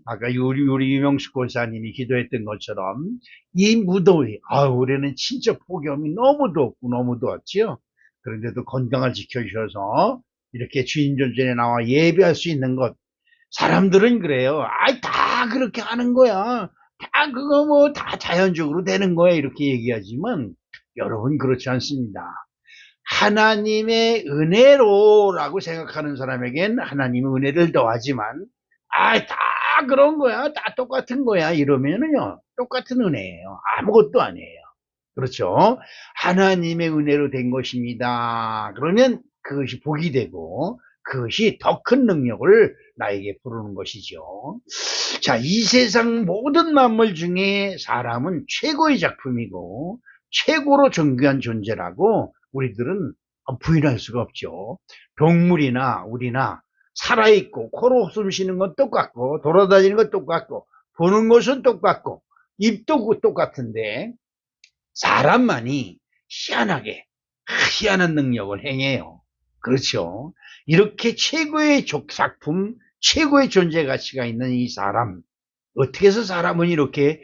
아까 우리 유명숙 권사님이 기도했던 것처럼 이 무더위, 올해는 진짜 폭염이 너무 덥고 너무 더웠지요. 그런데도 건강을 지켜주셔서 이렇게 주인 존전에 나와 예배할 수 있는 것, 사람들은 그래요. 다 그렇게 하는 거야. 다 그거 뭐 다 자연적으로 되는 거야. 이렇게 얘기하지만 여러분 그렇지 않습니다. 하나님의 은혜로라고 생각하는 사람에겐 하나님의 은혜를 더하지만 다 그런 거야. 다 똑같은 거야. 이러면은요. 똑같은 은혜예요. 아무것도 아니에요. 그렇죠? 하나님의 은혜로 된 것입니다. 그러면 그것이 복이 되고 그것이 더 큰 능력을 나에게 부르는 것이죠. 자, 이 세상 모든 만물 중에 사람은 최고의 작품이고 최고로 존귀한 존재라고 우리들은 부인할 수가 없죠. 동물이나 우리나 살아있고 코로 숨 쉬는 건 똑같고 돌아다니는 건 똑같고 보는 것은 똑같고 입도 똑같은데 사람만이 희한하게 희한한 능력을 행해요. 그렇죠. 이렇게 최고의 작품, 최고의 존재 가치가 있는 이 사람, 어떻게 해서 사람은 이렇게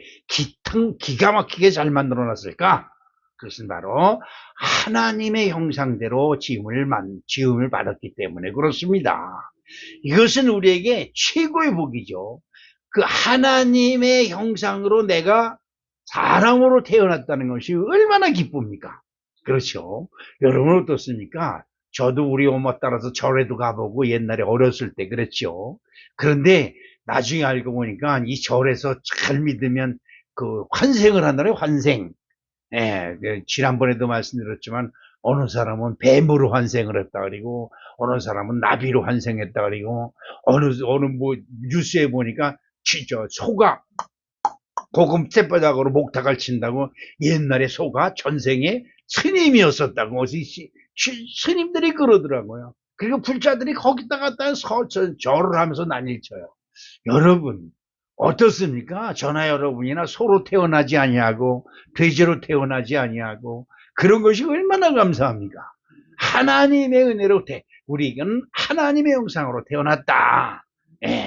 기가 막히게 잘 만들어 놨을까? 그것은 바로 하나님의 형상대로 지음을 받았기 때문에 그렇습니다. 이것은 우리에게 최고의 복이죠. 그 하나님의 형상으로 내가 사람으로 태어났다는 것이 얼마나 기쁩니까? 그렇죠. 여러분 어떻습니까? 저도 우리 엄마 따라서 절에도 가보고 옛날에 어렸을 때 그랬죠. 그런데 나중에 알고 보니까 이 절에서 잘 믿으면 그 환생을 한다는 환생. 예, 지난번에도 말씀드렸지만 어느 사람은 뱀으로 환생을 했다 그리고 어느 사람은 나비로 환생했다 그리고 어느 뭐 뉴스에 보니까 진짜 소가 고금 쇳바닥으로 목탁을 친다고 옛날에 소가 전생에 스님이었었다고 스님들이 그러더라고요. 그리고 불자들이 거기다 갖다 절을 하면서 난리쳐요. 여러분 어떻습니까? 저나 여러분이나 소로 태어나지 아니하고 돼지로 태어나지 아니하고 그런 것이 얼마나 감사합니까? 하나님의 은혜로 우리는 하나님의 형상으로 태어났다.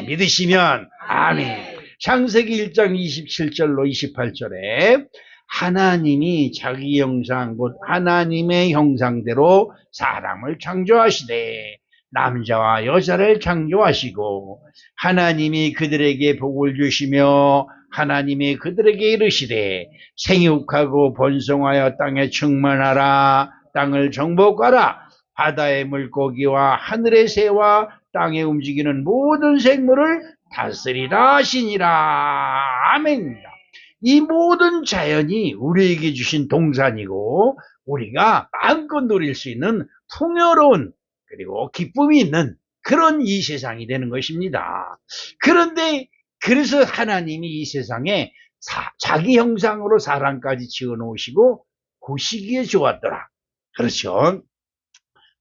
믿으시면 아멘. 창세기 1장 27절로 28절에 하나님이 자기 형상 곧 하나님의 형상대로 사람을 창조하시되 남자와 여자를 창조하시고 하나님이 그들에게 복을 주시며 하나님이 그들에게 이르시되 생육하고 번성하여 땅에 충만하라 땅을 정복하라 바다의 물고기와 하늘의 새와 땅에 움직이는 모든 생물을 다스리라 하시니라. 아멘입니다. 이 모든 자연이 우리에게 주신 동산이고 우리가 마음껏 누릴 수 있는 풍요로운 그리고 기쁨이 있는 그런 이 세상이 되는 것입니다. 그런데 그래서 하나님이 이 세상에 자기 형상으로 사람까지 지어 놓으시고 보시기에 좋았더라. 그렇죠.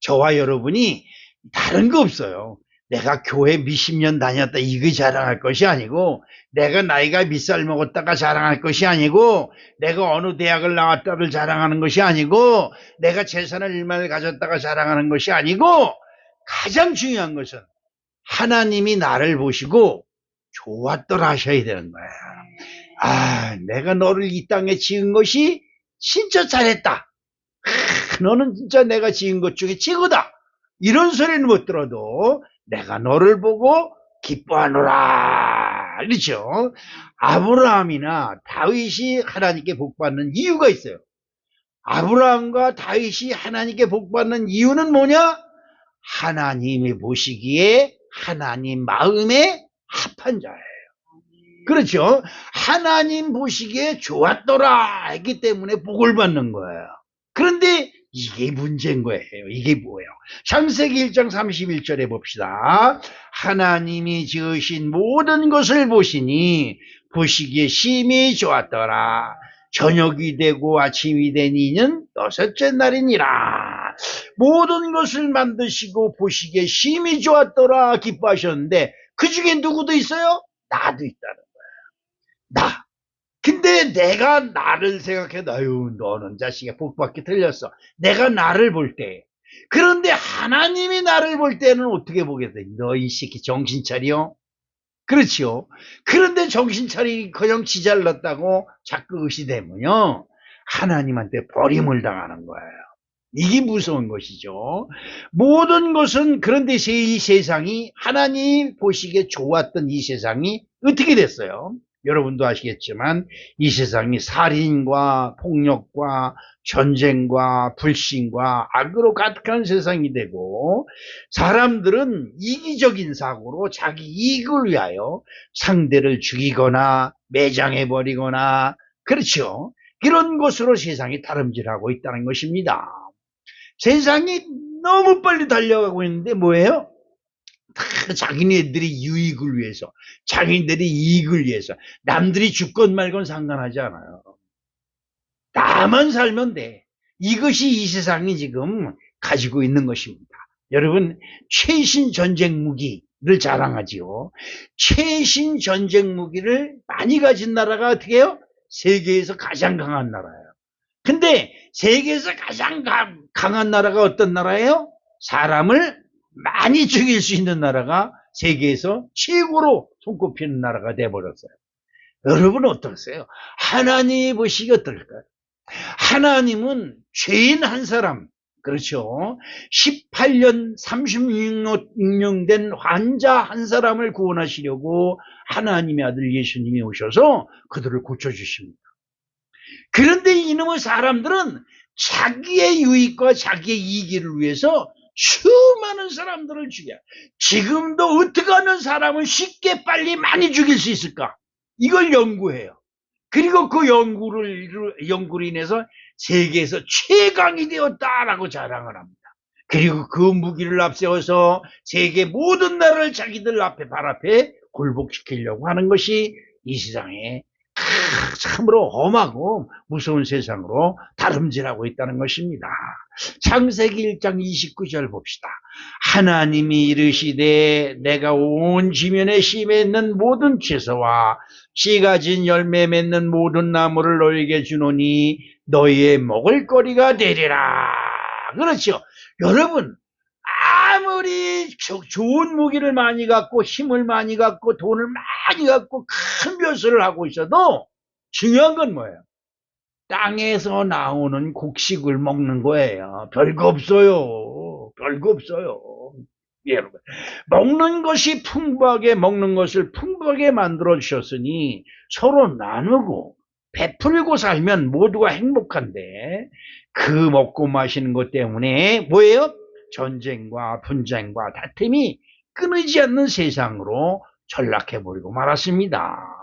저와 여러분이 다른 거 없어요. 내가 교회 몇십 년 다녔다 이거 자랑할 것이 아니고 내가 나이가 몇 살 먹었다가 자랑할 것이 아니고 내가 어느 대학을 나왔다를 자랑하는 것이 아니고 내가 재산을 얼마를 가졌다가 자랑하는 것이 아니고 가장 중요한 것은 하나님이 나를 보시고 좋았더라 하셔야 되는 거예요. 내가 너를 이 땅에 지은 것이 진짜 잘했다. 너는 진짜 내가 지은 것 중에 최고다. 이런 소리는 못 들어도 내가 너를 보고 기뻐하노라. 그렇죠? 아브라함이나 다윗이 하나님께 복받는 이유가 있어요. 아브라함과 다윗이 하나님께 복받는 이유는 뭐냐? 하나님이 보시기에 하나님 마음에 합한 자예요. 그렇죠? 하나님 보시기에 좋았더라 했기 때문에 복을 받는 거예요. 그런데 이게 문제인 거예요. 이게 뭐예요? 창세기 1장 31절에 봅시다. 하나님이 지으신 모든 것을 보시니 보시기에 심히 좋았더라. 저녁이 되고 아침이 되니는 여섯째 날이니라. 모든 것을 만드시고 보시기에 심히 좋았더라 기뻐하셨는데 그 중에 누구도 있어요? 나도 있다는 거야. 나. 근데 내가 나를 생각해, 너는 자식이 복받기 틀렸어. 내가 나를 볼 때. 그런데 하나님이 나를 볼 때는 어떻게 보겠어요? 너 이 새끼 정신 차려? 그렇지요. 그런데 정신 차리기 그냥 지잘났다고 자꾸 의시되면요, 하나님한테 버림을 당하는 거예요. 이게 무서운 것이죠. 모든 것은, 그런데 이 세상이, 하나님 보시기에 좋았던 이 세상이 어떻게 됐어요? 여러분도 아시겠지만 이 세상이 살인과 폭력과 전쟁과 불신과 악으로 가득한 세상이 되고, 사람들은 이기적인 사고로 자기 이익을 위하여 상대를 죽이거나 매장해버리거나, 그렇죠, 이런 것으로 세상이 다름질하고 있다는 것입니다. 세상이 너무 빨리 달려가고 있는데 뭐예요? 다 자기네들이 유익을 위해서, 자기네들이 이익을 위해서. 남들이 죽건 말건 상관하지 않아요. 나만 살면 돼. 이것이 이 세상이 지금 가지고 있는 것입니다. 여러분, 최신 전쟁 무기를 자랑하지요. 최신 전쟁 무기를 많이 가진 나라가 어떻게 해요? 세계에서 가장 강한 나라예요. 근데 세계에서 가장 강한 나라가 어떤 나라예요? 사람을 많이 죽일 수 있는 나라가 세계에서 최고로 손꼽히는 나라가 돼버렸어요. 여러분 어떠세요? 하나님이 보시기 어떨까요? 하나님은 죄인 한 사람, 그렇죠, 18년 36년 된 환자 한 사람을 구원하시려고 하나님의 아들 예수님이 오셔서 그들을 고쳐주십니다. 그런데 이놈의 사람들은 자기의 유익과 자기의 이익을 위해서 수많은 사람들을 죽여. 지금도 어떻게 하면 사람을 쉽게 빨리 많이 죽일 수 있을까? 이걸 연구해요. 그리고 그 연구로 인해서 세계에서 최강이 되었다라고 자랑을 합니다. 그리고 그 무기를 앞세워서 세계 모든 나라를 자기들 앞에, 발 앞에 굴복시키려고 하는 것이 이 세상에 참으로 험하고 무서운 세상으로 다름질하고 있다는 것입니다. 창세기 1장 29절 봅시다. 하나님이 이르시되 내가 온 지면에 씨 맺는 모든 채소와 씨 가진 열매 맺는 모든 나무를 너에게 주노니 너희의 먹을거리가 되리라. 그렇죠. 여러분, 아무리 좋은 무기를 많이 갖고 힘을 많이 갖고 돈을 많이 갖고 큰 벼슬을 하고 있어도 중요한 건 뭐예요? 땅에서 나오는 곡식을 먹는 거예요. 별거 없어요. 별거 없어요. 여러분, 먹는 것이 풍부하게, 먹는 것을 풍부하게 만들어 주셨으니 서로 나누고 베풀고 살면 모두가 행복한데, 그 먹고 마시는 것 때문에 뭐예요? 전쟁과 분쟁과 다툼이 끊이지 않는 세상으로 전락해버리고 말았습니다.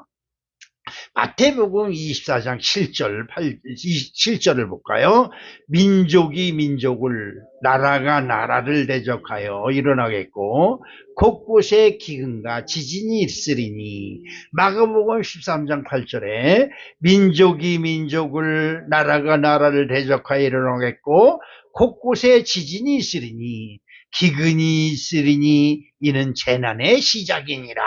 마태복음 24장 7절을 볼까요? 민족이 민족을, 나라가 나라를 대적하여 일어나겠고 곳곳에 기근과 지진이 있으리니. 마가복음 13장 8절에 민족이 민족을, 나라가 나라를 대적하여 일어나겠고 곳곳에 지진이 있으리니 기근이 있으리니 이는 재난의 시작이니라.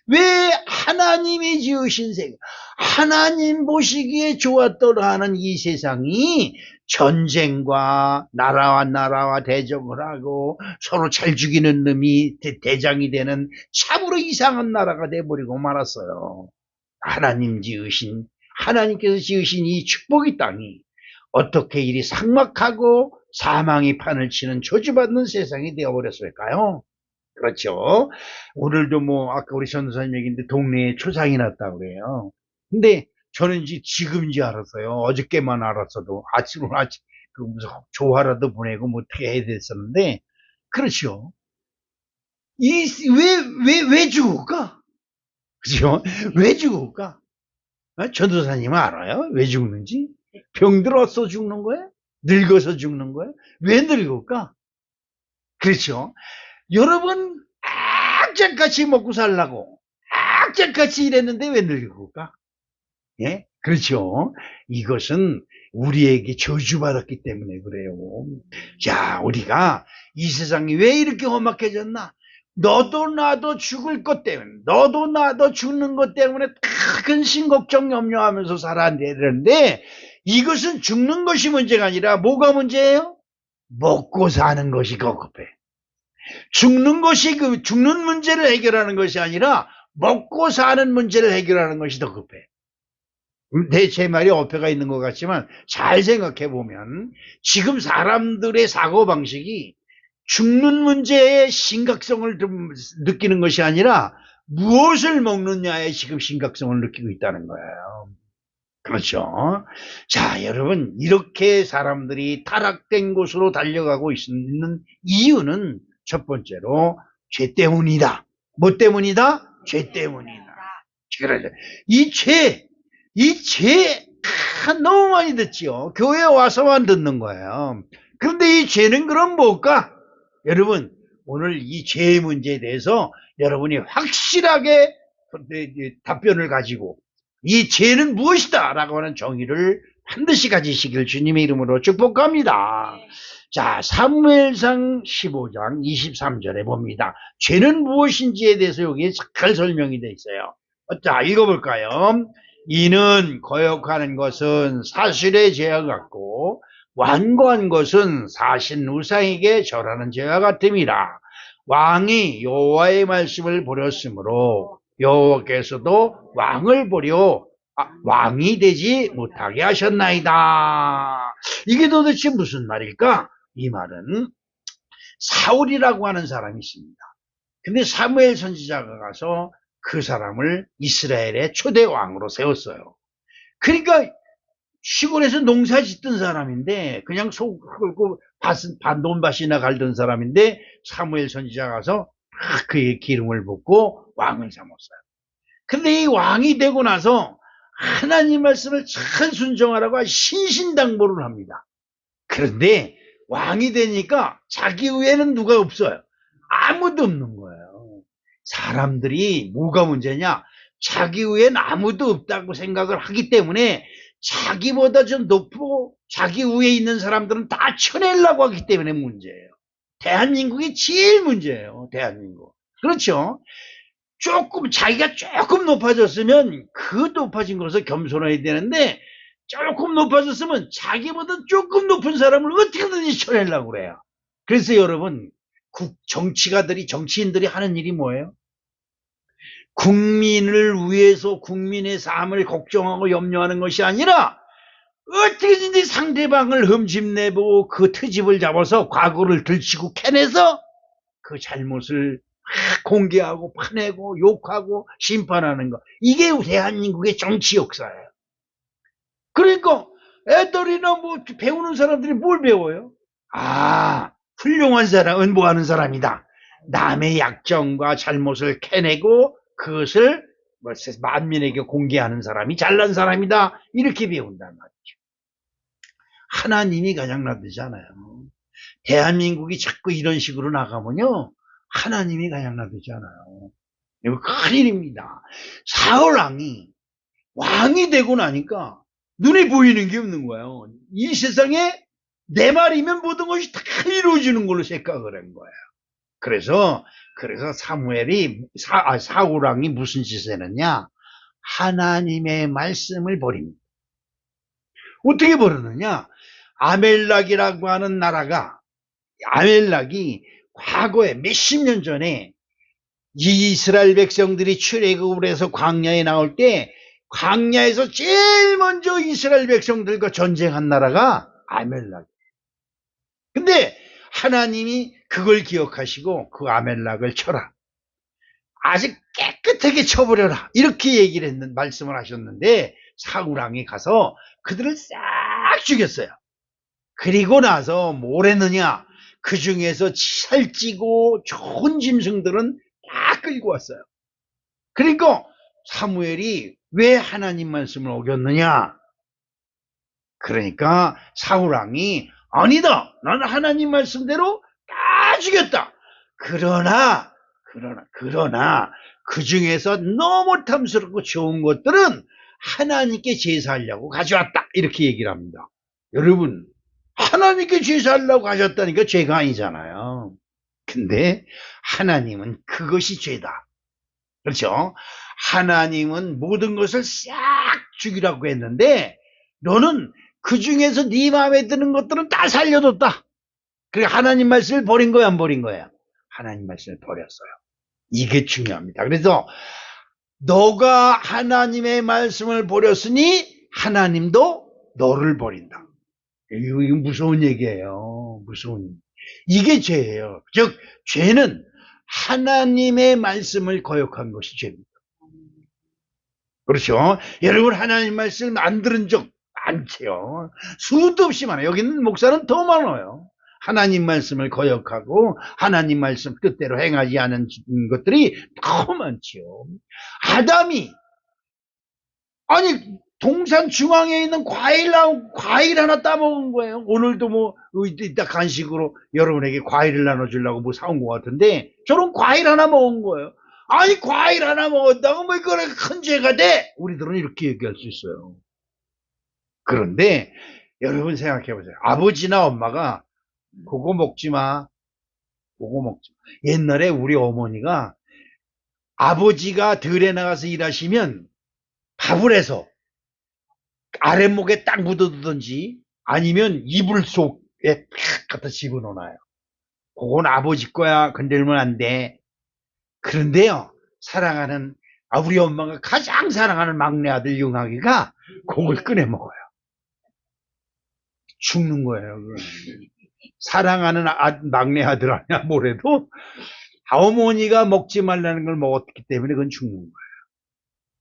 왜? 하나님이 지으신 세계, 하나님 보시기에 좋았더라 하는 이 세상이 전쟁과 나라와 대적을 하고 서로 잘 죽이는 놈이 대장이 되는 참으로 이상한 나라가 돼버리고 말았어요. 하나님께서 지으신 이 축복의 땅이 어떻게 이리 삭막하고 사망이 판을 치는 저주받는 세상이 되어버렸을까요? 그렇죠. 오늘도 아까 우리 전도사님 얘기인데 동네에 초상이 났다고 그래요. 근데 저는 지금인지 알았어요. 어저께만 알았어도 아침 무슨 조화라도 보내고 어떻게 해야 됐었는데, 그렇죠. 왜 죽을까? 그죠? 왜 죽을까? 전도사님은 알아요? 왜 죽는지? 병들어서 죽는 거야? 늙어서 죽는 거야? 왜 늙을까? 그렇죠. 여러분, 악착같이 먹고 살라고 악착같이 일했는데 왜 늙을까? 예? 그렇죠. 이것은 우리에게 저주받았기 때문에 그래요. 자, 우리가 이 세상이 왜 이렇게 험악해졌나? 너도 나도 죽을 것 때문에, 너도 나도 죽는 것 때문에 근심 걱정 염려하면서 살아야 되는데, 이것은 죽는 것이 문제가 아니라 뭐가 문제예요? 먹고 사는 것이 급급해. 죽는 것이 죽는 문제를 해결하는 것이 아니라 먹고 사는 문제를 해결하는 것이 더 급해. 제 말이 어폐가 있는 것 같지만 잘 생각해 보면 지금 사람들의 사고방식이 죽는 문제의 심각성을 좀 느끼는 것이 아니라 무엇을 먹느냐에 지금 심각성을 느끼고 있다는 거예요. 그렇죠. 자, 여러분, 이렇게 사람들이 타락된 곳으로 달려가고 있는 이유는 첫 번째로 죄 때문이다. 뭐 때문이다? 죄 때문이다. 그러죠. 이 죄, 너무 많이 듣지요. 교회에 와서만 듣는 거예요. 그런데 이 죄는 그럼 뭘까? 여러분, 오늘 이 죄의 문제에 대해서 여러분이 확실하게 답변을 가지고 이 죄는 무엇이다 라고 하는 정의를 반드시 가지시길 주님의 이름으로 축복합니다. 자, 사무엘상 15장 23절에 봅니다. 죄는 무엇인지에 대해서 여기에 잘 설명이 되어 있어요. 자, 읽어볼까요? 이는 거역하는 것은 사실의 죄와 같고 완고한 것은 사신 우상에게 절하는 죄와 같음이라. 왕이 여호와의 말씀을 버렸으므로 여호와께서도 왕을 버려 왕이 되지 못하게 하셨나이다. 이게 도대체 무슨 말일까? 이 말은 사울이라고 하는 사람이 있습니다. 근데 사무엘 선지자가 가서 그 사람을 이스라엘의 초대 왕으로 세웠어요. 그러니까 시골에서 농사 짓던 사람인데 그냥 속 긁고 돈밭이나 갈던 사람인데 사무엘 선지자가 가서 그의 기름을 붓고 왕을 삼았어요. 근데 이 왕이 되고 나서 하나님 말씀을 잘 순종하라고 신신당부를 합니다. 그런데 왕이 되니까 자기 외에는 누가 없어요. 아무도 없는 거예요. 사람들이 뭐가 문제냐? 자기 외엔 아무도 없다고 생각을 하기 때문에 자기보다 좀 높고 자기 위에 있는 사람들은 다 쳐내려고 하기 때문에 문제예요. 대한민국이 제일 문제예요. 대한민국. 그렇죠? 자기가 조금 높아졌으면 그 높아진 것을 겸손해야 되는데 조금 높아졌으면 자기보다 조금 높은 사람을 어떻게든지 쳐내려고 그래요. 그래서 여러분, 정치인들이 하는 일이 뭐예요? 국민을 위해서 국민의 삶을 걱정하고 염려하는 것이 아니라 어떻게든지 상대방을 흠집내고 그 트집을 잡아서 과거를 들치고 캐내서 그 잘못을 공개하고 파내고 욕하고 심판하는 거. 이게 대한민국의 정치 역사예요. 그러니까 애들이나 뭐 배우는 사람들이 뭘 배워요? 훌륭한 사람은 뭐 하는 사람이다. 남의 약점과 잘못을 캐내고 그것을 만민에게 공개하는 사람이 잘난 사람이다. 이렇게 배운단 말이죠. 하나님이 가장 나쁘잖아요. 대한민국이 자꾸 이런 식으로 나가면요. 하나님이 가장 나쁘잖아요. 이거 큰일입니다. 사울왕이 왕이 되고 나니까 눈에 보이는 게 없는 거예요. 이 세상에 내 말이면 모든 것이 다 이루어지는 걸로 생각을 한 거예요. 그래서 사울왕이 무슨 짓을 했느냐? 하나님의 말씀을 버립니다. 어떻게 버렸느냐? 아멜락이라고 하는 나라가, 아멜락이 과거에 몇십 년 전에 이스라엘 백성들이 출애굽을 해서 광야에 나올 때 광야에서 제일 먼저 이스라엘 백성들과 전쟁한 나라가 아멜락이에요. 근데 하나님이 그걸 기억하시고 그 아멜락을 쳐라. 아주 깨끗하게 쳐버려라. 이렇게 말씀을 하셨는데 사울왕이 가서 그들을 싹 죽였어요. 그리고 나서 뭘 했느냐? 그 중에서 살찌고 좋은 짐승들은 다 끌고 왔어요. 그러니까 사무엘이 왜 하나님 말씀을 어겼느냐? 그러니까 사울왕이 아니다. 나는 하나님 말씀대로 다 죽였다. 그러나 그 중에서 너무 탐스럽고 좋은 것들은 하나님께 제사하려고 가져왔다. 이렇게 얘기를 합니다. 여러분, 하나님께 제사하려고 가져왔다니까 죄가 아니잖아요. 근데 하나님은 그것이 죄다. 그렇죠? 하나님은 모든 것을 싹 죽이라고 했는데 너는 그 중에서 네 마음에 드는 것들은 다 살려뒀다. 그래 하나님 말씀을 버린 거야, 안 버린 거야? 하나님 말씀을 버렸어요. 이게 중요합니다. 그래서 너가 하나님의 말씀을 버렸으니 하나님도 너를 버린다. 이거 무서운 얘기예요. 무서운. 이게 죄예요. 즉 죄는 하나님의 말씀을 거역한 것이 죄입니다. 그렇죠? 여러분 하나님 말씀 안 들은 적 많지요. 수도 없이 많아요. 여기는 목사는 더 많아요. 하나님 말씀을 거역하고 하나님 말씀 뜻대로 행하지 않은 것들이 더 많지요. 아담이 아니 동산 중앙에 있는 과일 하나 따먹은 거예요. 오늘도 뭐 이따 간식으로 여러분에게 과일을 나눠주려고 뭐 사온 것 같은데 저런 과일 하나 먹은 거예요. 아니 과일 하나 먹었다고 뭐 이거는 큰 죄가 돼? 우리들은 이렇게 얘기할 수 있어요. 그런데 여러분 생각해 보세요. 아버지나 엄마가 그거 먹지 마. 그거 먹지 마. 옛날에 우리 어머니가 아버지가 들에 나가서 일하시면 밥을 해서 아랫목에 딱 묻어두든지 아니면 이불 속에 팍 갖다 집어넣어놔요. 그건 아버지 거야. 건들면 안 돼. 그런데요, 사랑하는, 우리 엄마가 가장 사랑하는 막내 아들 영학이가 그걸 꺼내 먹어요. 죽는 거예요. 사랑하는 막내 아들 아니야, 뭐래도 어머니가 먹지 말라는 걸 먹었기 때문에 그건 죽는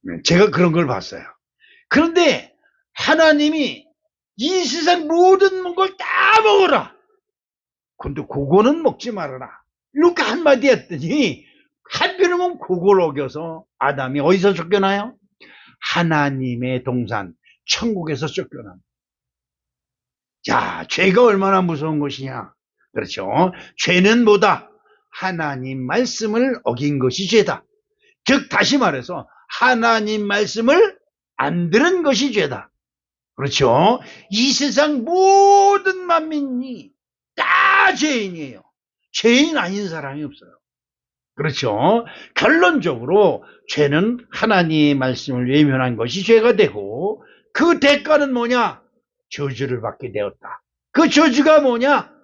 거예요. 제가 그런 걸 봤어요. 그런데 하나님이 이 세상 모든 걸 다 먹어라. 근데 그거는 먹지 말아라. 이렇게 한마디 했더니 한편으로는 그걸 어겨서 아담이 어디서 쫓겨나요? 하나님의 동산 천국에서 쫓겨납니다. 자, 죄가 얼마나 무서운 것이냐. 그렇죠. 죄는 뭐다? 하나님 말씀을 어긴 것이 죄다. 즉 다시 말해서 하나님 말씀을 안 들은 것이 죄다. 그렇죠. 이 세상 모든 만민이 다 죄인이에요. 죄인 아닌 사람이 없어요. 그렇죠. 결론적으로 죄는 하나님의 말씀을 외면한 것이 죄가 되고 그 대가는 뭐냐? 저주를 받게 되었다. 그 저주가 뭐냐?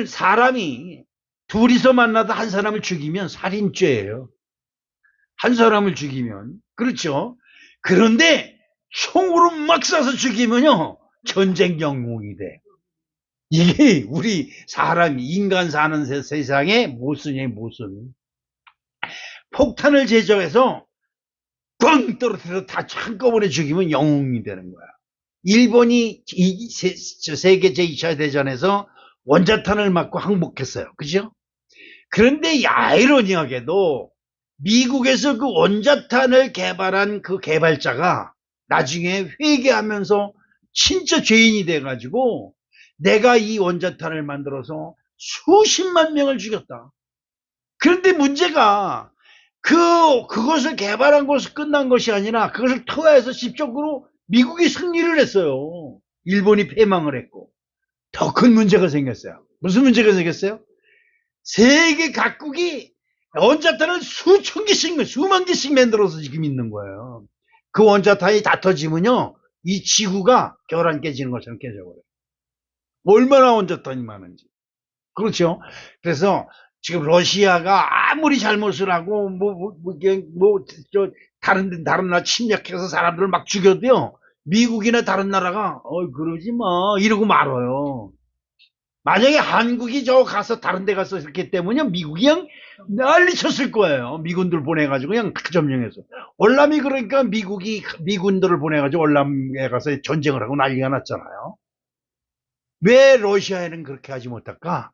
사람이 둘이서 만나다 한 사람을 죽이면 살인죄예요. 한 사람을 죽이면. 그렇죠. 그런데 총으로 막 쏴서 죽이면요. 전쟁 영웅이 돼. 이게 우리 인간 사는 세상의 모순이에요, 모순. 폭탄을 제조해서 꽝 떨어뜨려서 다 한꺼번에 죽이면 영웅이 되는 거야. 일본이 세계 제2차 대전에서 원자탄을 맞고 항복했어요. 그죠? 그런데 아이러니하게도 미국에서 그 원자탄을 개발한 그 개발자가 나중에 회개하면서 진짜 죄인이 돼가지고 내가 이 원자탄을 만들어서 수십만 명을 죽였다. 그런데 문제가 그것을 개발한 것으로 끝난 것이 아니라 그것을 투하해서 직접적으로 미국이 승리를 했어요. 일본이 패망을 했고. 더 큰 문제가 생겼어요. 무슨 문제가 생겼어요? 세계 각국이 원자탄을 수천 개씩, 수만 개씩 만들어서 지금 있는 거예요. 그 원자탄이 다 터지면요, 이 지구가 결안 깨지는 것처럼 깨져버려요. 얼마나 원자탄이 많은지. 그렇죠? 그래서 지금 러시아가 아무리 잘못을 하고, 다른 나라 침략해서 사람들을 막 죽여도요, 미국이나 다른 나라가, 그러지 마. 이러고 말아요. 만약에 한국이 다른 데 가서 했기 때문에 미국이 그냥 난리 쳤을 거예요. 미군들 보내가지고 그냥 다 점령해서. 월남이 그러니까 미군들을 보내가지고 월남에 가서 전쟁을 하고 난리가 났잖아요. 왜 러시아에는 그렇게 하지 못할까?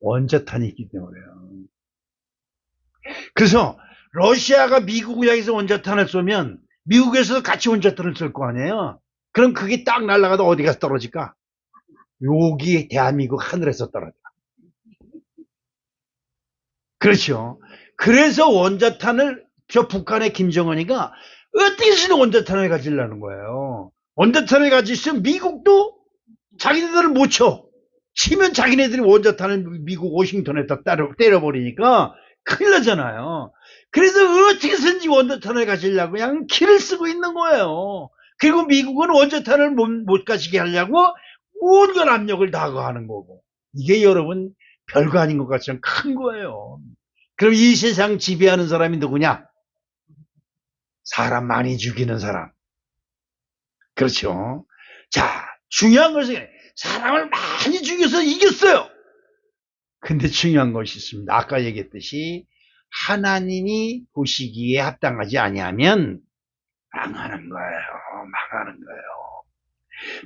원자탄이 있기 때문에요. 그래서 러시아가 미국을 향해서 원자탄을 쏘면 미국에서도 같이 원자탄을 쏠 거 아니에요. 그럼 그게 딱 날아가도 어디 가서 떨어질까? 여기 대한민국 하늘에서 떨어져. 그렇죠. 그래서 원자탄을 북한의 김정은이가 어떻게 해서든 원자탄을 가지려는 거예요. 원자탄을 가지면 미국도 자기네들을 못 쳐. 치면 자기네들이 원자탄을 미국 워싱턴에다 때려버리니까 큰일 나잖아요. 그래서 어떻게 해서든지 원자탄을 가지려고 그냥 키를 쓰고 있는 거예요. 그리고 미국은 원자탄을 못 가지게 하려고 온갖 압력을 다 가하는 거고. 이게 여러분 별거 아닌 것 같지만 큰 거예요. 그럼 이 세상 지배하는 사람이 누구냐? 사람 많이 죽이는 사람. 그렇죠. 자, 중요한 것은 사람을 많이 죽여서 이겼어요. 근데 중요한 것이 있습니다. 아까 얘기했듯이 하나님이 보시기에 합당하지 아니하면 망하는 거예요. 망하는 거예요.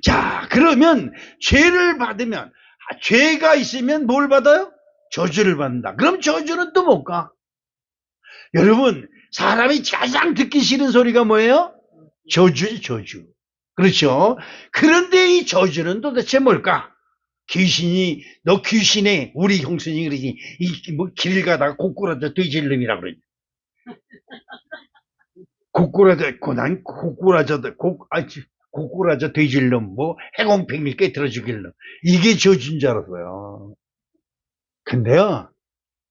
자, 그러면 죄를 받으면 죄가 있으면 뭘 받아요? 저주를 받는다. 그럼 저주는 또 못 가. 여러분, 사람이 가장 듣기 싫은 소리가 뭐예요? 저주지, 저주. 그렇죠? 그런데 이 저주는 도대체 뭘까? 귀신이, 너 귀신에, 우리 형수님이 그러지, 길 가다가 고꾸라져 돼질놈이라고 그러지. 고꾸라져 돼질놈, 해공팽일 깨뜨려 죽일 놈. 이게 저주인 줄 알았어요. 근데요,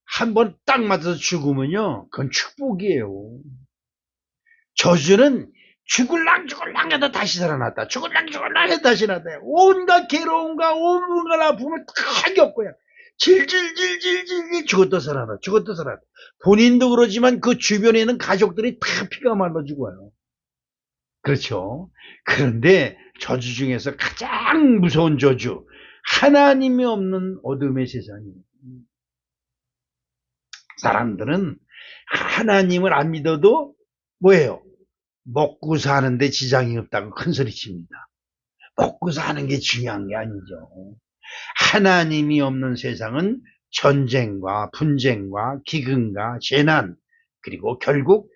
한 번 딱 맞아서 죽으면요, 그건 축복이에요. 저주는 죽을랑 해도 다시 살아났다. 죽을랑 해도 다시 살아났다. 온갖 괴로움과 온갖 아픔을 다 겪고요. 질질질질질 죽었다 살아났다. 죽었다 살아났다. 본인도 그러지만 그 주변에 있는 가족들이 다 피가 말라 죽어요. 그렇죠. 그런데 저주 중에서 가장 무서운 저주, 하나님이 없는 어둠의 세상입니다. 사람들은 하나님을 안 믿어도 뭐예요? 먹고 사는데 지장이 없다고 큰소리 칩니다. 먹고 사는 게 중요한 게 아니죠. 하나님이 없는 세상은 전쟁과 분쟁과 기근과 재난, 그리고 결국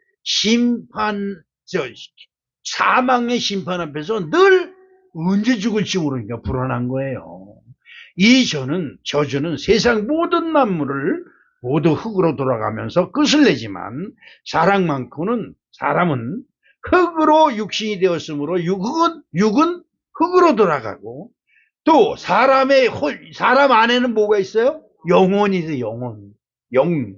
사망의 심판 앞에서 늘 언제 죽을지 모르니까 불안한 거예요. 이 저주는 세상 모든 만물을 모두 흙으로 돌아가면서 끝을 내지만 사람은 흙으로 육신이 되었으므로 육은 흙으로 돌아가고, 또 사람 안에는 뭐가 있어요? 영혼이 있어요. 영.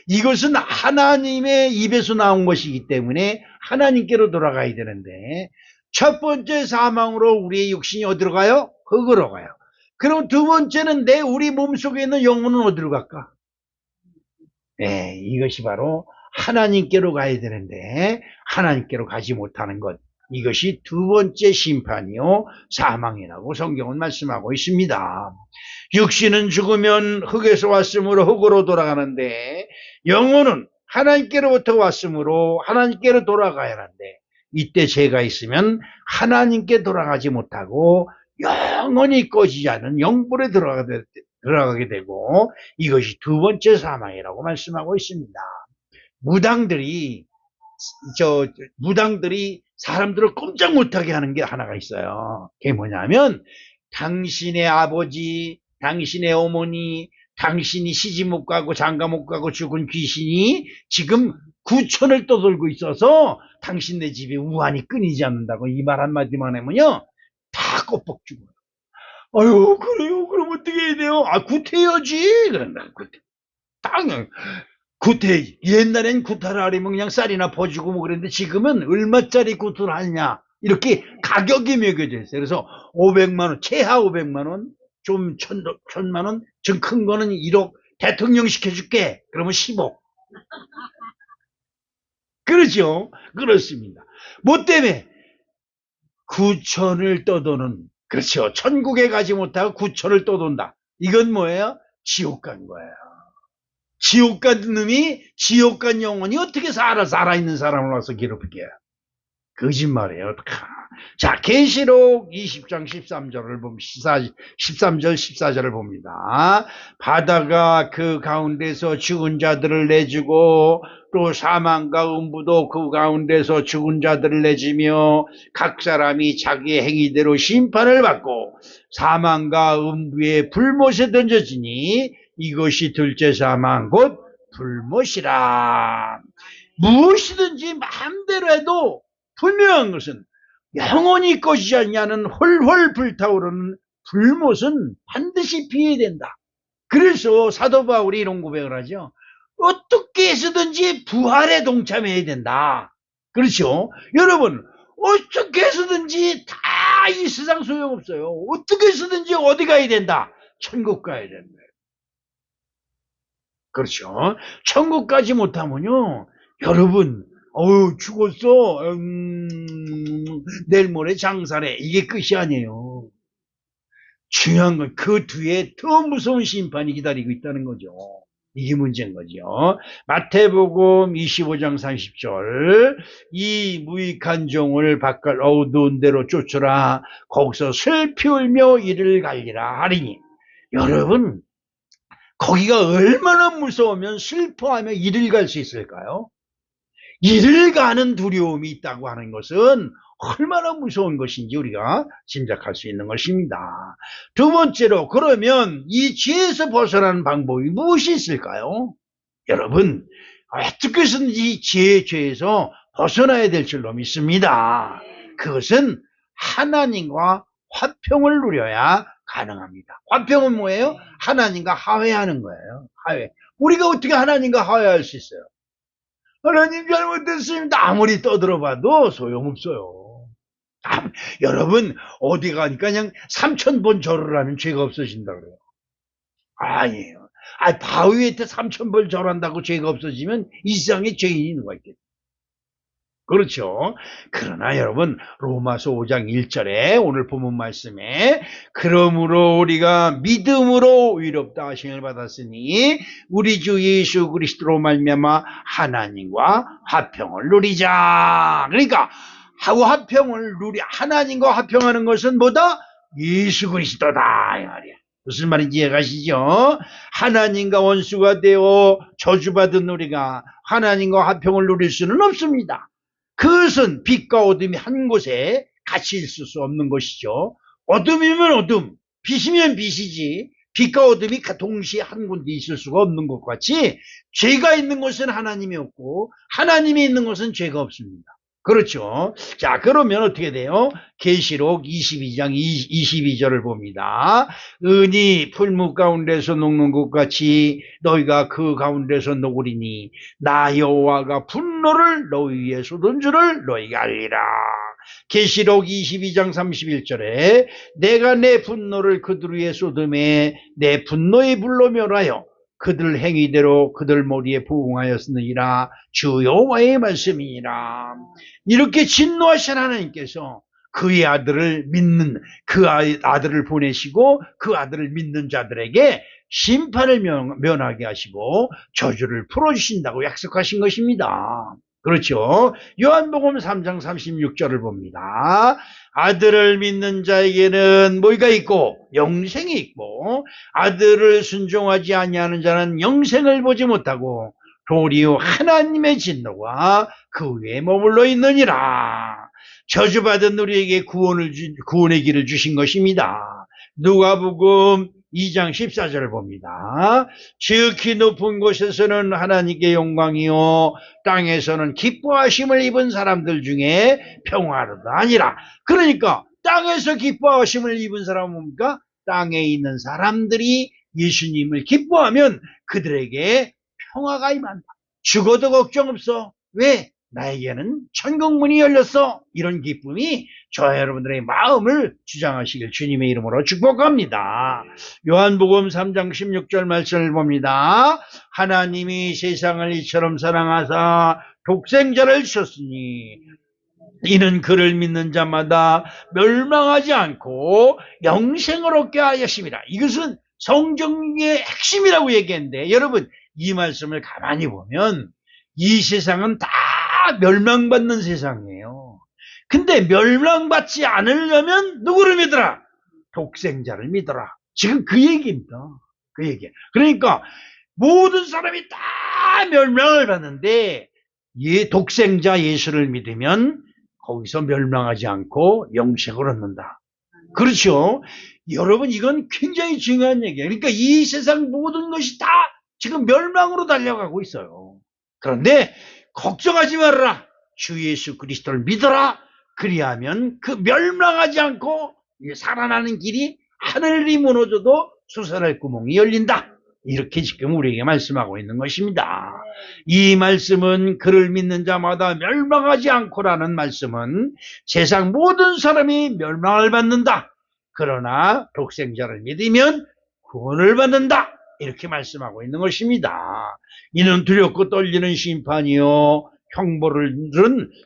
이것은 하나님의 입에서 나온 것이기 때문에 하나님께로 돌아가야 되는데, 첫 번째 사망으로 우리의 육신이 어디로 가요? 흙으로 가요. 그럼 두 번째는 우리 몸속에 있는 영혼은 어디로 갈까? 네, 이것이 바로 하나님께로 가야 되는데 하나님께로 가지 못하는 것, 이것이 두 번째 심판이요 사망이라고 성경은 말씀하고 있습니다. 육신은 죽으면 흙에서 왔으므로 흙으로 돌아가는데, 영혼은 하나님께로부터 왔으므로 하나님께로 돌아가야 하는데, 이때 죄가 있으면 하나님께 돌아가지 못하고 영원히 꺼지지 않은 영불에 들어가게 되고, 이것이 두 번째 사망이라고 말씀하고 있습니다. 무당들이 사람들을 꼼짝 못하게 하는 게 하나가 있어요. 그게 뭐냐면, 당신의 아버지, 당신의 어머니, 당신이 시집 못 가고 장가 못 가고 죽은 귀신이 지금 구천을 떠돌고 있어서 당신네 집에 우환이 끊이지 않는다고 이 말 한마디만 하면요, 다 껍벅 죽어요. 아유, 그래요? 그럼 어떻게 해야 돼요? 구태여지. 그런다. 구태. 옛날엔 구타를 하려면 그냥 쌀이나 퍼주고 그랬는데, 지금은 얼마짜리 구타를 하냐, 이렇게 가격이 매겨져 있어요. 그래서 500만원, 최하 500만원, 좀 1000만원, 좀 큰 거는 1억, 대통령 시켜줄게. 그러면 10억. 그렇죠? 그렇습니다. 뭐 때문에? 구천을 떠도는, 그렇죠. 천국에 가지 못하고 구천을 떠돈다. 이건 뭐예요? 지옥 간 거예요. 지옥 간 놈이, 지옥 간 영혼이 어떻게 살아있는 사람을 와서 괴롭게요? 거짓말이에요. 자, 계시록 20장 13절을 보면 13절 14절을 봅니다. 바다가 그 가운데서 죽은 자들을 내주고, 또 사망과 음부도 그 가운데서 죽은 자들을 내주며, 각 사람이 자기의 행위대로 심판을 받고 사망과 음부의 불못에 던져지니, 이것이 둘째 사망 곧 불못이라. 무엇이든지 마음대로 해도 분명한 것은 영원히 꺼지지 않냐는 홀홀 불타오르는 불못은 반드시 피해야 된다. 그래서 사도 바울이 이런 고백을 하죠. 어떻게 해서든지 부활에 동참해야 된다. 그렇죠? 여러분, 어떻게 해서든지 다 이 세상 소용없어요. 어떻게 해서든지 어디 가야 된다? 천국 가야 되는 거예요. 그렇죠. 천국 가지 못하면요, 여러분, 죽었어. 내일 모레 장사래. 이게 끝이 아니에요. 중요한 건 그 뒤에 더 무서운 심판이 기다리고 있다는 거죠. 이게 문제인 거죠. 마태복음 25장 30절, 이 무익한 종을 바깥 어두운 데로 쫓으라. 거기서 슬피 울며 이를 갈리라 하리니. 여러분, 거기가 얼마나 무서우면 슬퍼하며 이를 갈 수 있을까요? 이를 가는 두려움이 있다고 하는 것은 얼마나 무서운 것인지 우리가 짐작할 수 있는 것입니다. 두 번째로, 그러면 이 죄에서 벗어나는 방법이 무엇이 있을까요? 여러분, 어떻게 해서든 이 죄에서 벗어나야 될 줄로 믿습니다. 그것은 하나님과 화평을 누려야 가능합니다. 화평은 뭐예요? 하나님과 화해하는 거예요. 화해. 우리가 어떻게 하나님과 화해할 수 있어요? 하나님 잘못됐습니다. 아무리 떠들어봐도 소용없어요. 여러분, 어디 가니까 그냥 3,000번 절을 하면 죄가 없어진다 그래요. 아니에요. 바위한테 3,000번 절한다고 죄가 없어지면 이 세상에 죄인이 누가 있겠어요? 그렇죠. 그러나 여러분, 로마서 5장 1절에 오늘 본문 말씀에, 그러므로 우리가 믿음으로 의롭다 하심을 받았으니 우리 주 예수 그리스도로 말미암아 하나님과 화평을 누리자. 그러니까 하나님과 화평하는 것은 뭐다? 예수 그리스도다 이 말이야. 무슨 말인지 이해가시죠? 하나님과 원수가 되어 저주받은 우리가 하나님과 화평을 누릴 수는 없습니다. 그것은 빛과 어둠이 한 곳에 같이 있을 수 없는 것이죠. 어둠이면 어둠, 빛이면 빛이지, 빛과 어둠이 동시에 한 곳에 있을 수가 없는 것 같이, 죄가 있는 곳은 하나님이 없고 하나님이 있는 곳은 죄가 없습니다. 그렇죠. 자, 그러면 어떻게 돼요? 계시록 22장 22절을 봅니다. 은이 풀무 가운데서 녹는 것 같이 너희가 그 가운데서 녹으리니 나 여호와가 분노를 너희 위에 쏟은 줄을 너희가 알리라. 계시록 22장 31절에 내가 내 분노를 그들 위에 쏟음에 내 분노의 불로 멸하여 그들 행위대로 그들 머리에 부응하였느니라. 주 여호와의 말씀이니라. 이렇게 진노하신 하나님께서 그의 아들을 믿는, 그 아들을 보내시고 그 아들을 믿는 자들에게 심판을 면하게 하시고 저주를 풀어주신다고 약속하신 것입니다. 그렇죠. 요한복음 3장 36절을 봅니다. 아들을 믿는 자에게는 뭐가 있고 영생이 있고 아들을 순종하지 아니하는 자는 영생을 보지 못하고 도리어 하나님의 진노가 그 위에 머물러 있느니라. 저주받은 우리에게 구원의 길을 주신 것입니다. 누가복음 2장 14절을 봅니다. 지극히 높은 곳에서는 하나님께 영광이요 땅에서는 기뻐하심을 입은 사람들 중에 평화로다 아니라. 그러니까 땅에서 기뻐하심을 입은 사람은 뭡니까? 땅에 있는 사람들이 예수님을 기뻐하면 그들에게 평화가 임한다. 죽어도 걱정 없어. 왜? 나에게는 천국문이 열렸어. 이런 기쁨이 저와 여러분들의 마음을 주장하시길 주님의 이름으로 축복합니다. 요한복음 3장 16절 말씀을 봅니다. 하나님이 세상을 이처럼 사랑하사 독생자를 주셨으니 이는 그를 믿는 자마다 멸망하지 않고 영생을 얻게 하였습니다. 이것은 성경의 핵심이라고 얘기했는데, 여러분 이 말씀을 가만히 보면 이 세상은 다 멸망받는 세상이에요. 근데 멸망받지 않으려면 누구를 믿어라? 독생자를 믿어라. 지금 그 얘기입니다. 그 얘기. 그러니까 모든 사람이 다 멸망을 받는데 독생자 예수를 믿으면 거기서 멸망하지 않고 영생을 얻는다. 그렇죠? 여러분, 이건 굉장히 중요한 얘기예요. 그러니까 이 세상 모든 것이 다 지금 멸망으로 달려가고 있어요. 그런데 걱정하지 말아라. 주 예수 그리스도를 믿어라. 그리하면 그 멸망하지 않고 살아나는 길이 하늘이 무너져도 솟아날 구멍이 열린다. 이렇게 지금 우리에게 말씀하고 있는 것입니다. 이 말씀은 그를 믿는 자마다 멸망하지 않고라는 말씀은 세상 모든 사람이 멸망을 받는다. 그러나 독생자를 믿으면 구원을 받는다. 이렇게 말씀하고 있는 것입니다. 이는 두렵고 떨리는 심판이요 형벌은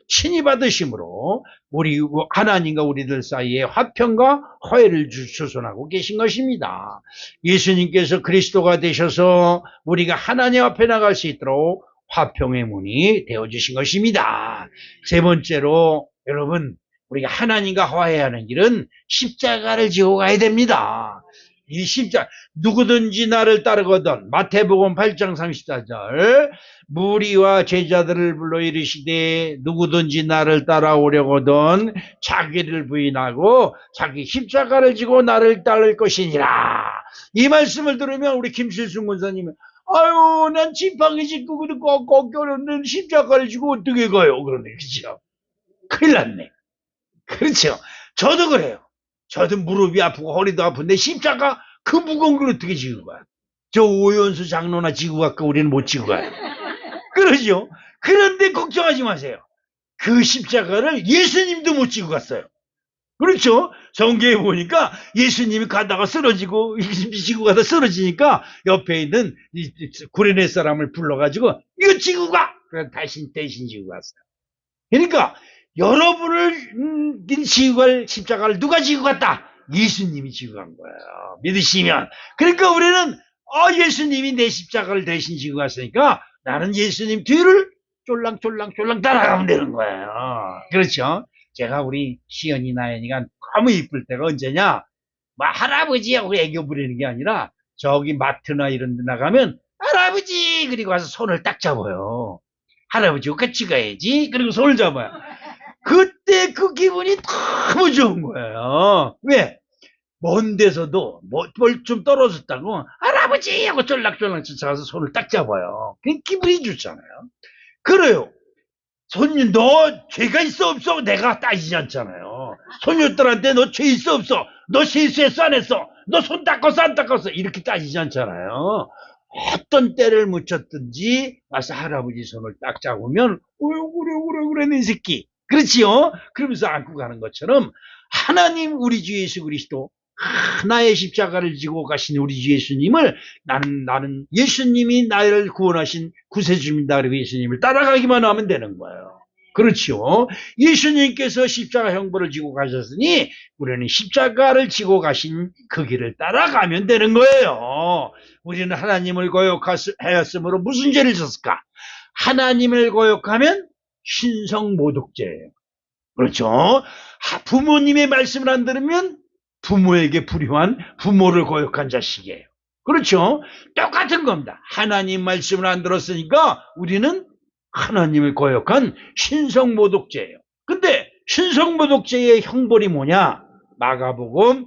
친히 받으심으로 우리 하나님과 우리들 사이에 화평과 화해를 주선하고 계신 것입니다. 예수님께서 그리스도가 되셔서 우리가 하나님 앞에 나갈 수 있도록 화평의 문이 되어주신 것입니다. 세 번째로 여러분, 우리가 하나님과 화해하는 길은 십자가를 지고 가야 됩니다. 이 십자가, 누구든지 나를 따르거든. 마태복음 8장 34절. 무리와 제자들을 불러 이르시되 누구든지 나를 따라오려거든 자기를 부인하고 자기 십자가를 지고 나를 따를 것이니라. 이 말씀을 들으면 우리 김실수 문사님은 아유, 난 지팡이 짚고 꼭 껴놓는 십자가를 지고 어떻게 가요? 그러네, 그죠? 큰일 났네. 그렇죠. 저도 그래요. 저도 무릎이 아프고 허리도 아픈데 십자가 그 무거운 걸 어떻게 지고 가요? 저 오연수 장로나 지고 갈까 우리는 못 지고 가요. 그러죠. 그런데 걱정하지 마세요. 그 십자가를 예수님도 못 지고 갔어요. 그렇죠. 성경에 보니까 예수님이 가다가 쓰러지고 지고 가다 쓰러지니까 옆에 있는 구레네 사람을 불러가지고 이거 지고 가. 그래서 대신 지고 갔어요. 그러니까 여러분을 지고 갈 십자가를 누가 지고 갔다? 예수님이 지고 간 거예요. 믿으시면. 그러니까 우리는 예수님이 내 십자가를 대신 지고 갔으니까 나는 예수님 뒤를 쫄랑쫄랑 따라가면 되는 거예요. 그렇죠? 제가 우리 시연이 나연이가 너무 이쁠 때가 언제냐? 할아버지하고 애교 부리는 게 아니라 저기 마트나 이런 데 나가면 할아버지 그리고 와서 손을 딱 잡아요. 할아버지하고 같이 가야지. 그리고 손을 잡아요. 그때 그 기분이 너무 좋은 거예요. 왜? 먼 데서도 뭘 좀 떨어졌다고 할아버지 하고 쫄락쫄락 쫓아가서 손을 딱 잡아요. 그 기분이 좋잖아요. 그래요. 손님 너 죄가 있어 없어 내가 따지지 않잖아요. 손녀들한테 너 죄 있어 없어, 너 실수했어 안 했어, 너 손 닦았어 안 닦았어 이렇게 따지지 않잖아요. 어떤 때를 묻혔든지 와서 할아버지 손을 딱 잡으면 그래 내 새끼, 그렇지요? 그러면서 안고 가는 것처럼 하나님 우리 주 예수 그리스도 하나의 십자가를 지고 가신 우리 주 예수님을 나는 예수님이 나를 구원하신 구세주입니다. 그리고 예수님을 따라가기만 하면 되는 거예요. 그렇죠. 예수님께서 십자가 형벌을 지고 가셨으니 우리는 십자가를 지고 가신 그 길을 따라가면 되는 거예요. 우리는 하나님을 거역하였으므로 무슨 죄를 졌을까? 하나님을 거역하면 신성모독죄예요. 그렇죠. 부모님의 말씀을 안 들으면 부모에게 불효한 부모를 거역한 자식이에요. 그렇죠. 똑같은 겁니다. 하나님 말씀을 안 들었으니까 우리는 하나님을 거역한 신성모독죄예요. 근데 신성모독죄의 형벌이 뭐냐? 마가복음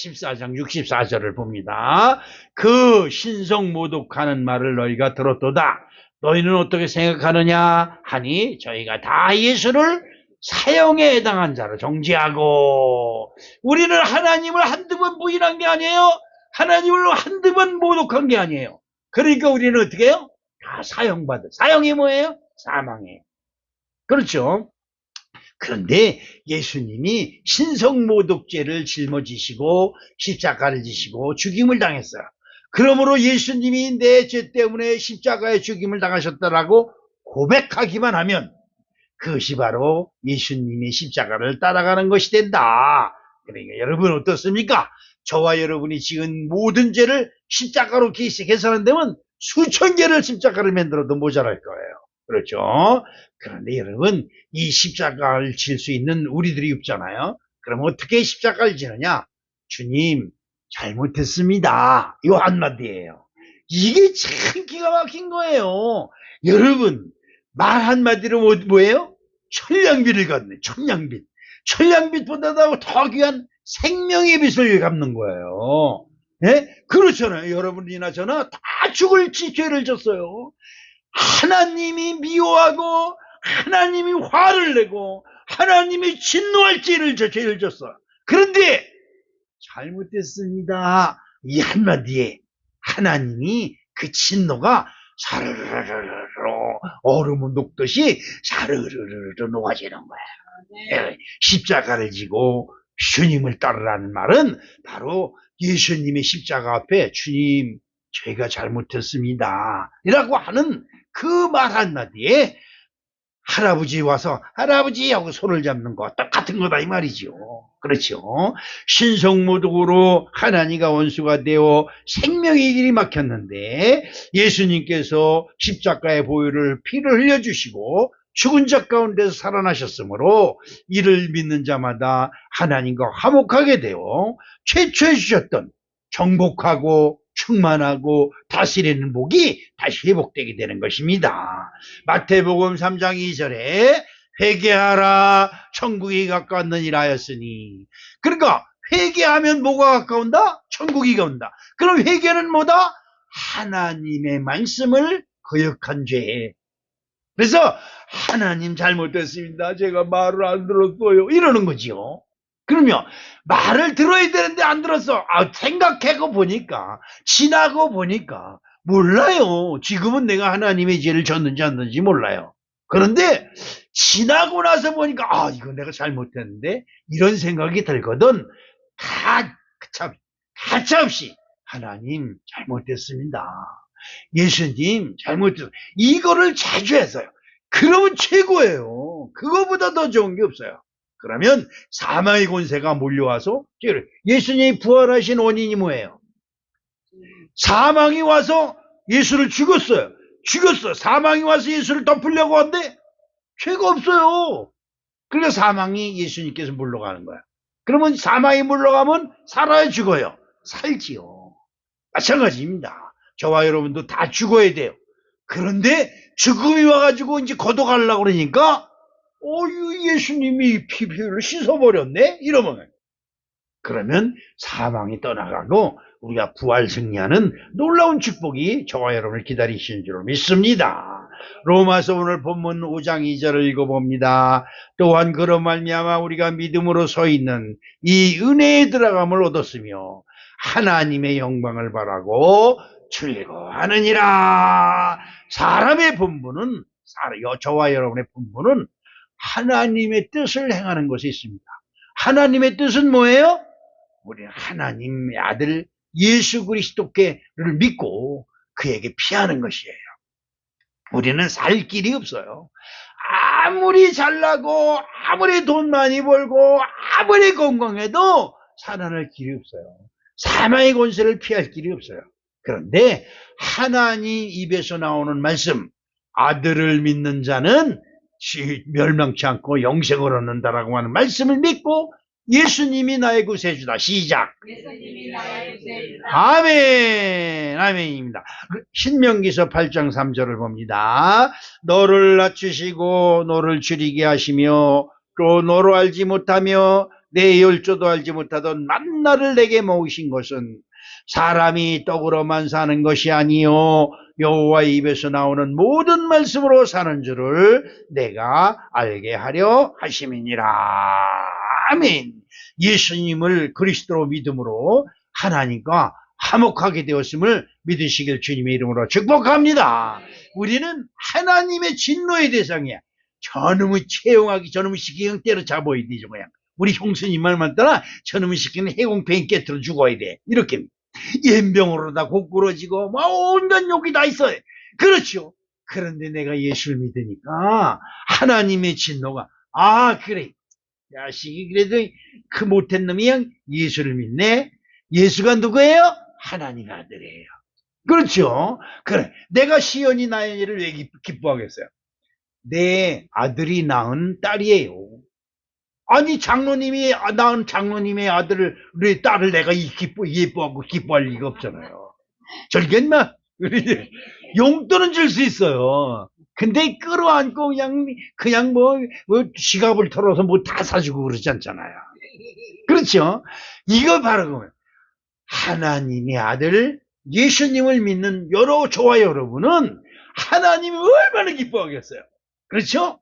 14장 64절을 봅니다. 그 신성모독하는 말을 너희가 들었도다. 너희는 어떻게 생각하느냐 하니 저희가 다 예수를 사형에 해당한 자로 정죄하고, 우리는 하나님을 한두 번 부인한 게 아니에요. 하나님을 한두 번 모독한 게 아니에요. 그러니까 우리는 어떻게 해요? 다 사형받아. 사형이 뭐예요? 사망이에요. 그렇죠. 그런데 예수님이 신성모독죄를 짊어지시고 십자가를 지시고 죽임을 당했어요. 그러므로 예수님이 내 죄 때문에 십자가에 죽임을 당하셨다라고 고백하기만 하면 그것이 바로 예수님의 십자가를 따라가는 것이 된다. 그러니까 여러분 어떻습니까? 저와 여러분이 지은 모든 죄를 십자가로 계산한다면 수천 개를 십자가를 만들어도 모자랄 거예요. 그렇죠? 그런데 여러분 이 십자가를 질 수 있는 우리들이 없잖아요. 그럼 어떻게 십자가를 지느냐? 주님 잘못했습니다. 이 한마디예요. 이게 참 기가 막힌 거예요. 여러분 말 한마디로 뭐예요? 천냥빚을 갚네. 천냥빚. 천냥빚보다도 더 귀한 생명의 빚을 갚는 거예요. 예? 그렇잖아요. 여러분이나 저나 다 죽을 죄를 졌어요. 하나님이 미워하고 하나님이 화를 내고 하나님이 진노할 죄를 졌어. 그런데 잘못됐습니다. 이 한마디에 하나님이 그 진노가 사르르르르 얼음을 녹듯이 사르르르르 녹아지는 거예요. 십자가를 지고 주님을 따르라는 말은 바로 예수님의 십자가 앞에 주님, 저희가 잘못했습니다. 이라고 하는 그 말 한마디에 할아버지 와서 할아버지 하고 손을 잡는 거 똑같은 거다 이 말이죠. 그렇죠. 신성모독으로 하나님과 원수가 되어 생명의 길이 막혔는데 예수님께서 십자가의 보혈을 피를 흘려주시고 죽은 자 가운데서 살아나셨으므로 이를 믿는 자마다 하나님과 화목하게 되어 최초에 주셨던 정복하고 충만하고 다스리는 복이 다시 회복되게 되는 것입니다. 마태복음 3장 2절에 회개하라 천국이 가까웠느니라 하였으니, 그러니까 회개하면 뭐가 가까운다? 천국이 가온다. 그럼 회개는 뭐다? 하나님의 말씀을 거역한 죄. 그래서 하나님 잘못됐습니다. 제가 말을 안 들었어요. 이러는 거지요. 그러면 말을 들어야 되는데 안 들었어. 생각하고 보니까, 지나고 보니까 몰라요. 지금은 내가 하나님의 죄를 졌는지 안 졌는지 몰라요. 그런데 지나고 나서 보니까 이거 내가 잘못했는데 이런 생각이 들거든. 가차없이 하나님 잘못됐습니다. 예수님 잘못됐어요. 이거를 자주 해서요. 그러면 최고예요. 그거보다 더 좋은 게 없어요. 그러면 사망의 권세가 몰려와서, 예수님이 부활하신 원인이 뭐예요? 사망이 와서 예수를 죽였어요. 사망이 와서 예수를 덮으려고 하는데 죄가 없어요. 그러니까 사망이 예수님께서 물러가는 거야. 그러면 사망이 물러가면 살아야 죽어요? 살지요. 마찬가지입니다. 저와 여러분도 다 죽어야 돼요. 그런데 죽음이 와가지고 이제 걷어가려고 그러니까 예수님이 피를 씻어버렸네? 그러면 사망이 떠나가고 우리가 부활 승리하는 놀라운 축복이 저와 여러분을 기다리시는 줄 믿습니다. 로마서 오늘 본문 5장 2절을 읽어봅니다. 또한 그런 말미암아 우리가 믿음으로 서 있는 이 은혜에 들어감을 얻었으며 하나님의 영광을 바라고 즐거워하느니라. 사람의 본분은, 저와 여러분의 본분은 하나님의 뜻을 행하는 것이 있습니다. 하나님의 뜻은 뭐예요? 우리는 하나님의 아들 예수 그리스도를 믿고 그에게 피하는 것이에요. 우리는 살 길이 없어요. 아무리 잘나고 아무리 돈 많이 벌고 아무리 건강해도 살아날 길이 없어요. 사망의 권세를 피할 길이 없어요. 그런데 하나님 입에서 나오는 말씀, 아들을 믿는 자는 멸망치 않고 영생을 얻는다라고 하는 말씀을 믿고 예수님이 나의 구세주다. 시작. 예수님이 나의 구세주다. 아멘. 아멘입니다. 신명기서 8장 3절을 봅니다. 너를 낮추시고 너를 줄이게 하시며 또 너로 알지 못하며 내 열조도 알지 못하던 만나를 내게 모으신 것은 사람이 떡으로만 사는 것이 아니요 여호와의 입에서 나오는 모든 말씀으로 사는 줄을 내가 알게 하려 하심이니라. 아멘. 예수님을 그리스도로 믿음으로 하나님과 화목하게 되었음을 믿으시길 주님의 이름으로 축복합니다. 우리는 하나님의 진노의 대상이야. 저놈의 채용하기, 저놈의 시키는 때려잡아야 되죠. 그냥 우리 형수님 말만 따라 저놈의 시키는 해공팽이 깨트려 죽어야 돼. 이렇게 연병으로 다 고꾸러지고 온갖 욕이 다 있어요. 그렇죠. 그런데 내가 예수를 믿으니까 하나님의 진노가 그래, 야식이 그래도 그 못한 놈이 예수를 믿네. 예수가 누구예요? 하나님 아들이에요. 그렇죠. 그래, 내가 시온이 나연이를 왜 기뻐하겠어요? 내 아들이 낳은 딸이에요. 아니 장로님이 낳은 장로님의 아들을, 우리 딸을 내가 예뻐하고 기뻐할 리가 없잖아요. 절겠나? 용돈은 줄 수 있어요. 근데 끌어안고 그냥 뭐 지갑을 털어서 뭐 다 사주고 그러지 않잖아요. 그렇죠? 이거 바로 그거예요. 하나님의 아들 예수님을 믿는 저와 여러분은 하나님이 얼마나 기뻐하겠어요. 그렇죠?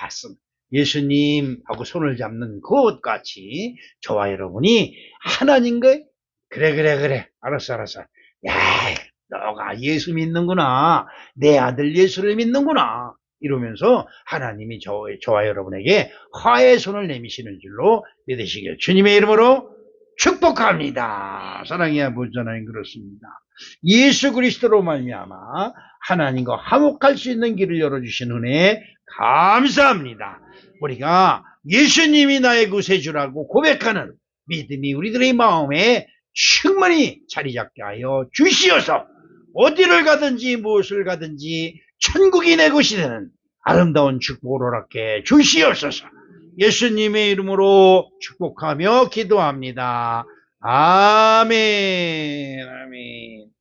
맞습니다. 예수님하고 손을 잡는 그것같이 저와 여러분이 하나님과 그래 알았어 야, 너가 예수 믿는구나, 내 아들 예수를 믿는구나 이러면서 하나님이 저와 여러분에게 화해의 손을 내미시는 줄로 믿으시길 주님의 이름으로 축복합니다. 사랑의 아버지 하나님, 그렇습니다. 예수 그리스도로 말미암아 하나님과 화목할 수 있는 길을 열어주신 은혜 감사합니다. 우리가 예수님이 나의 구세주라고 고백하는 믿음이 우리들의 마음에 충만히 자리 잡게 하여 주시어서 어디를 가든지 무엇을 가든지 천국이 내 것이 되는 아름다운 축복을 허락해 주시옵소서. 예수님의 이름으로 축복하며 기도합니다. 아멘. 아멘.